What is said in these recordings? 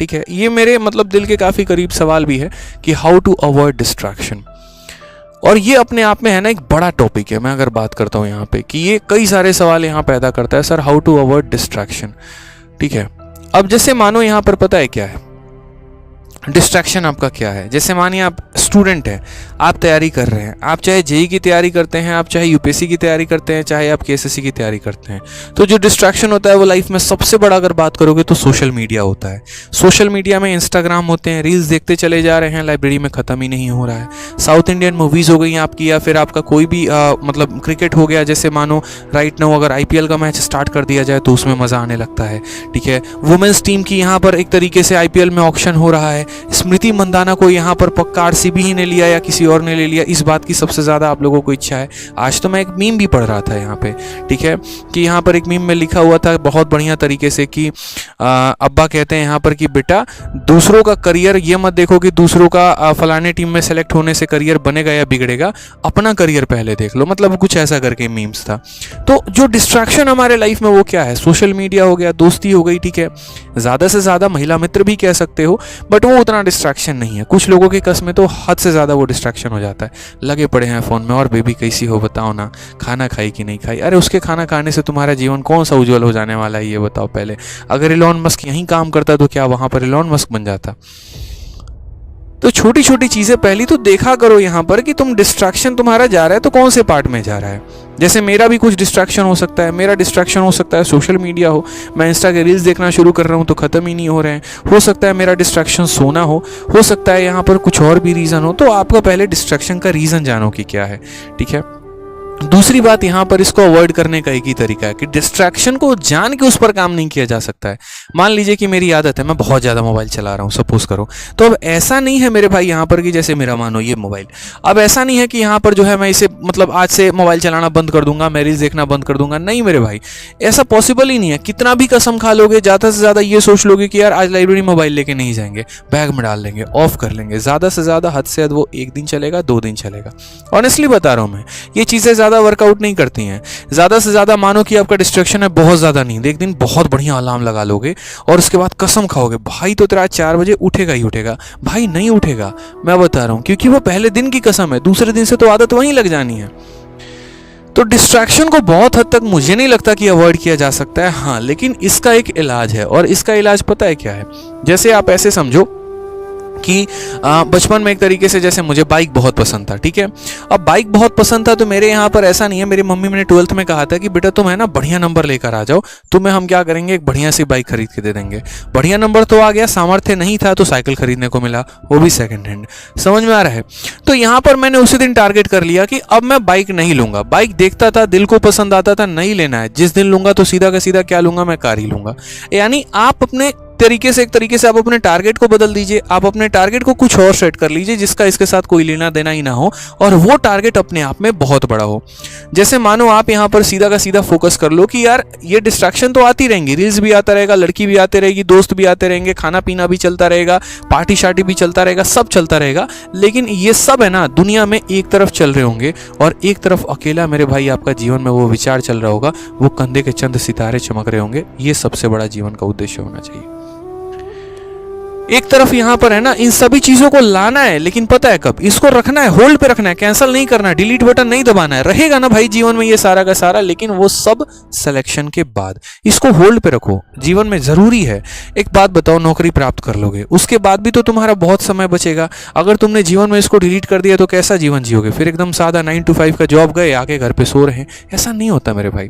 ठीक है, ये मेरे मतलब दिल के काफ़ी करीब सवाल भी है कि हाउ टू अवॉइड डिस्ट्रैक्शन। और ये अपने आप में है ना एक बड़ा टॉपिक है। मैं अगर बात करता हूँ यहाँ पे कि ये कई सारे सवाल यहाँ पैदा करता है, sir how to avoid distraction. ठीक है, अब जैसे मानो यहाँ पर पता है क्या है डिस्ट्रैक्शन आपका क्या है। जैसे मानिए आप स्टूडेंट हैं, आप तैयारी कर रहे हैं, आप चाहे जेईई की तैयारी करते हैं, आप चाहे यूपीएससी की तैयारी करते हैं, चाहे आप केएसएससी की तैयारी करते हैं, तो जो डिस्ट्रैक्शन होता है वो लाइफ में सबसे बड़ा अगर बात करोगे तो सोशल मीडिया होता है। सोशल मीडिया में इंस्टाग्राम होते हैं, रील्स देखते चले जा रहे हैं, लाइब्रेरी में ख़त्म ही नहीं हो रहा है। साउथ इंडियन मूवीज़ हो गई आपकी, या फिर आपका कोई भी मतलब क्रिकेट हो गया, जैसे मानो राइट नाउ अगर आईपीएल का मैच स्टार्ट कर दिया जाए तो उसमें मज़ा आने लगता है। ठीक है, वुमेन्स टीम की यहाँ पर एक तरीके से आईपीएल में ऑक्शन हो रहा है, स्मृति मंदाना को यहाँ पर पक्का आरसीबी ही ने लिया या किसी और ने ले लिया, इस बात की सबसे ज़्यादा आप लोगों को इच्छा है। आज तो मैं एक मीम भी पढ़ रहा था यहाँ पे, ठीक है, कि यहाँ पर एक मीम में लिखा हुआ था बहुत बढ़िया तरीके से कि अब्बा कहते हैं यहाँ पर कि बेटा दूसरों का करियर ये मत देखो कि दूसरों का फलाने टीम में सेलेक्ट होने से करियर बनेगा या बिगड़ेगा, अपना करियर पहले देख लो। मतलब कुछ ऐसा करके मीम्स था। तो जो डिस्ट्रैक्शन हमारे लाइफ में वो क्या है, सोशल मीडिया हो गया, दोस्ती हो गई, ठीक है, ज़्यादा से ज़्यादा महिला मित्र भी कह सकते हो, बट वो उतना डिस्ट्रैक्शन नहीं है। कुछ लोगों के कस में तो हद से ज़्यादा वो डिस्ट्रैक्शन हो जाता है, लगे पड़े हैं फ़ोन में, और बेबी कैसी हो बताओ ना, खाना खाई कि नहीं खाई। अरे उसके खाना खाने से तुम्हारा जीवन कौन सा उज्जवल हो जाने वाला है ये बताओ पहले। अगर इलॉन मस्क यहीं काम करता तो क्या वहाँ पर इलॉन मस्क बन जाता। तो छोटी छोटी चीज़ें पहली तो देखा करो यहाँ पर कि तुम डिस्ट्रैक्शन तुम्हारा जा रहा है तो कौन से पार्ट में जा रहा है। जैसे मेरा भी कुछ डिस्ट्रैक्शन हो सकता है, मेरा डिस्ट्रैक्शन हो सकता है सोशल मीडिया हो, मैं इंस्टा के रील्स देखना शुरू कर रहा हूँ तो ख़त्म ही नहीं हो रहे हैं। हो सकता है मेरा डिस्ट्रैक्शन सोना हो सकता है यहाँ पर कुछ और भी रीज़न हो। तो आपका पहले डिस्ट्रैक्शन का रीज़न जानो कि क्या है, ठीक है। दूसरी बात यहाँ पर इसको अवॉइड करने का एक ही तरीका है कि डिस्ट्रैक्शन को जान के उस पर काम नहीं किया जा सकता है। मान लीजिए कि मेरी आदत है, मैं बहुत ज़्यादा मोबाइल चला रहा हूँ, सपोज करो, तो अब ऐसा नहीं है मेरे भाई यहाँ पर कि जैसे मेरा मानो ये मोबाइल, अब ऐसा नहीं है कि यहाँ पर जो है मैं इसे मतलब आज से मोबाइल चलाना बंद कर दूंगा, मैं रील्स देखना बंद कर दूंगा। नहीं मेरे भाई, ऐसा पॉसिबल ही नहीं है। कितना भी कसम खा लोगे, ज़्यादा से ज़्यादा ये सोच लोगे कि यार आज लाइब्रेरी मोबाइल लेके नहीं जाएंगे, बैग में डाल लेंगे, ऑफ कर लेंगे, ज़्यादा से ज़्यादा हद से हद वो 1 दिन चलेगा, 2 दिन चलेगा। ऑनेस्टली बता रहा हूँ मैं, ये चीज़ें ज़्यादा वर्कआउट नहीं करती हैं। ज़्यादा से ज़्यादा मानो कि आपका डिस्ट्रैक्शन है बहुत ज़्यादा नींद, एक दिन बहुत बढ़िया अलार्म लगा लोगे और उसके बाद कसम खाओगे भाई तो तेरा 4 बजे उठेगा ही उठेगा। भाई नहीं उठेगा, मैं बता रहा हूँ, क्योंकि वो पहले दिन की कसम है, दूसरे दिन से तो आदत वहीं लग जानी है। तो डिस्ट्रैक्शन को बहुत हद तक मुझे नहीं लगता कि अवॉइड किया जा सकता है, हाँ, लेकिन इसका एक इलाज है। और इसका इलाज पता है क्या है? जैसे आप ऐसे समझो कि बचपन में एक तरीके से जैसे मुझे बाइक बहुत पसंद था, ठीक है। अब बाइक बहुत पसंद था तो मेरे यहाँ पर ऐसा नहीं है, मेरी मम्मी मैंने 12th में कहा था कि बेटा तुम है ना बढ़िया नंबर लेकर आ जाओ, तुम्हें हम क्या करेंगे एक बढ़िया सी बाइक खरीद के दे देंगे। बढ़िया नंबर तो आ गया, सामर्थ्य नहीं था तो साइकिल खरीदने को मिला, वो भी सेकंड हैंड। समझ में आ रहा है? तो यहाँ पर मैंने उसी दिन टारगेट कर लिया कि अब मैं बाइक नहीं लूंगा। बाइक देखता था, दिल को पसंद आता था, नहीं लेना है। जिस दिन लूंगा तो सीधा का सीधा क्या लूंगा, मैं कार ही लूंगा। यानी आप अपने एक तरीके से आप अपने टारगेट को बदल दीजिए, आप अपने टारगेट को कुछ और सेट कर लीजिए जिसका इसके साथ कोई लेना देना ही ना हो, और वो टारगेट अपने आप में बहुत बड़ा हो। जैसे मानो आप यहाँ पर सीधा का सीधा फोकस कर लो कि यार ये डिस्ट्रैक्शन तो आती रहेंगी, रील्स भी आता रहेगा, लड़की भी आते रहेगी, दोस्त भी आते रहेंगे, खाना पीना भी चलता रहेगा, पार्टी शार्टी भी चलता रहेगा, सब चलता रहेगा, लेकिन ये सब है ना दुनिया में एक तरफ चल रहे होंगे और एक तरफ अकेला मेरे भाई आपका जीवन में वो विचार चल रहा होगा, वो कंधे के चंद सितारे चमक रहे होंगे। ये सबसे बड़ा जीवन का उद्देश्य होना चाहिए। एक तरफ यहाँ पर है ना इन सभी चीजों को लाना है, लेकिन पता है कब इसको रखना है, होल्ड पे रखना है, कैंसिल नहीं करना है, डिलीट बटन नहीं दबाना है। रहेगा ना भाई जीवन में ये सारा का सारा, लेकिन वो सब सिलेक्शन के बाद। इसको होल्ड पे रखो, जीवन में जरूरी है। एक बात बताओ, नौकरी प्राप्त कर लोगे उसके बाद भी तो तुम्हारा बहुत समय बचेगा। अगर तुमने जीवन में इसको डिलीट कर दिया तो कैसा जीवन जियोगे? फिर एकदम सादा 9 to 5 का जॉब गए, आके घर पे सो रहे हैं, ऐसा नहीं होता मेरे भाई,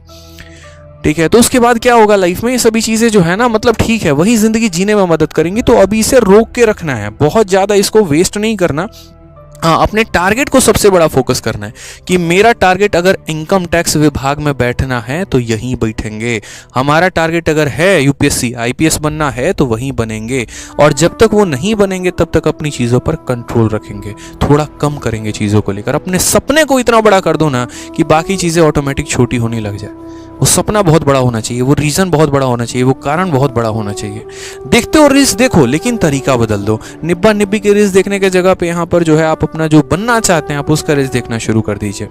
ठीक है। तो उसके बाद क्या होगा लाइफ में, ये सभी चीज़ें जो है ना मतलब ठीक है वही ज़िंदगी जीने में मदद करेंगी। तो अभी इसे रोक के रखना है, बहुत ज़्यादा इसको वेस्ट नहीं करना। हाँ, अपने टारगेट को सबसे बड़ा फोकस करना है कि मेरा टारगेट अगर इनकम टैक्स विभाग में बैठना है तो यहीं बैठेंगे। हमारा टारगेट अगर है यूपीएससी आईपीएस बनना है तो वहीं बनेंगे। और जब तक वो नहीं बनेंगे तब तक अपनी चीज़ों पर कंट्रोल रखेंगे, थोड़ा कम करेंगे चीज़ों को लेकर। अपने सपने को इतना बड़ा कर दो ना कि बाकी चीज़ें ऑटोमेटिक छोटी होने लग जाए। वो सपना बहुत बड़ा होना चाहिए, वो रीज़न बहुत बड़ा होना चाहिए, वो कारण बहुत बड़ा होना चाहिए। देखते हो रील्स देखो, लेकिन तरीका बदल दो। निब्बा निब्बी की रील्स देखने के जगह पे यहाँ पर जो है आप अपना जो बनना चाहते हैं आप उसका रील्स देखना शुरू कर दीजिए।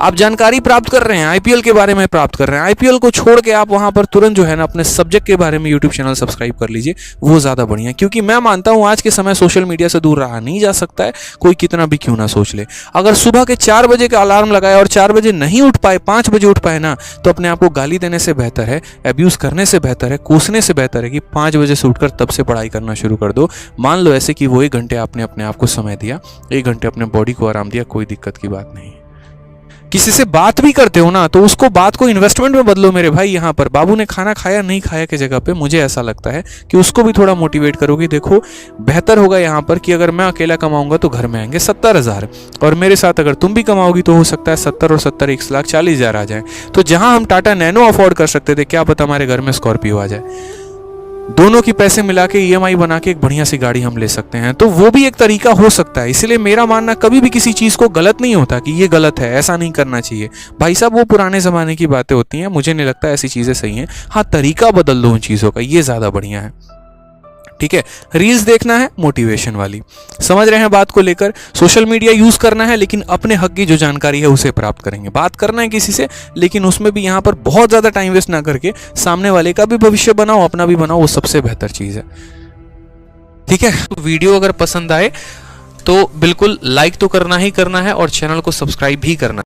आप जानकारी प्राप्त कर रहे हैं, आईपीएल के बारे में प्राप्त कर रहे हैं, आईपीएल को छोड़ के आप वहां पर तुरंत जो है ना अपने सब्जेक्ट के बारे में यूट्यूब चैनल सब्सक्राइब कर लीजिए, वो ज़्यादा बढ़िया। क्योंकि मैं मानता हूँ आज के समय सोशल मीडिया से दूर रहा नहीं जा सकता है, कोई कितना भी क्यों ना सोच ले। अगर सुबह के 4 बजे का अलार्म लगाए और 4 बजे नहीं उठ पाए, 5 बजे उठ पाए ना, तो अपने आप को गाली देने से बेहतर है, अब्यूज़ करने से बेहतर है, कोसने से बेहतर है कि 5 बजे से उठकर तब से पढ़ाई करना शुरू कर दो। मान लो ऐसे कि वो 1 घंटे आपने अपने आप को समय दिया, 1 घंटे अपने बॉडी को आराम दिया, कोई दिक्कत की बात नहीं। किसी से बात भी करते हो ना, तो उसको बात को इन्वेस्टमेंट में बदलो मेरे भाई। यहाँ पर बाबू ने खाना खाया नहीं खाया के जगह पे मुझे ऐसा लगता है कि उसको भी थोड़ा मोटिवेट करो कि देखो बेहतर होगा यहाँ पर कि अगर मैं अकेला कमाऊंगा तो घर में आएंगे 70,000, और मेरे साथ अगर तुम भी कमाओगी तो हो सकता है 70 और 70 1,40,000 आ जाए। तो जहां हम टाटा नैनो अफोर्ड कर सकते थे, क्या पता हमारे घर में स्कॉर्पियो आ जाए। दोनों की पैसे मिला के ईएमआई बना के एक बढ़िया सी गाड़ी हम ले सकते हैं। तो वो भी एक तरीका हो सकता है। इसलिए मेरा मानना कभी भी किसी चीज़ को गलत नहीं होता कि ये गलत है, ऐसा नहीं करना चाहिए। भाई साहब वो पुराने ज़माने की बातें होती हैं, मुझे नहीं लगता ऐसी चीज़ें सही हैं। हाँ, तरीका बदल दो उन चीज़ों का, ये ज़्यादा बढ़िया है। ठीक है, रील्स देखना है मोटिवेशन वाली, समझ रहे हैं बात को लेकर। सोशल मीडिया यूज करना है लेकिन अपने हक की जो जानकारी है उसे प्राप्त करेंगे। बात करना है किसी से, लेकिन उसमें भी यहाँ पर बहुत ज्यादा टाइम वेस्ट ना करके सामने वाले का भी भविष्य बनाओ, अपना भी बनाओ, वो सबसे बेहतर चीज है। ठीक है, तो वीडियो अगर पसंद आए तो बिल्कुल लाइक तो करना ही करना है और चैनल को सब्सक्राइब भी करना है।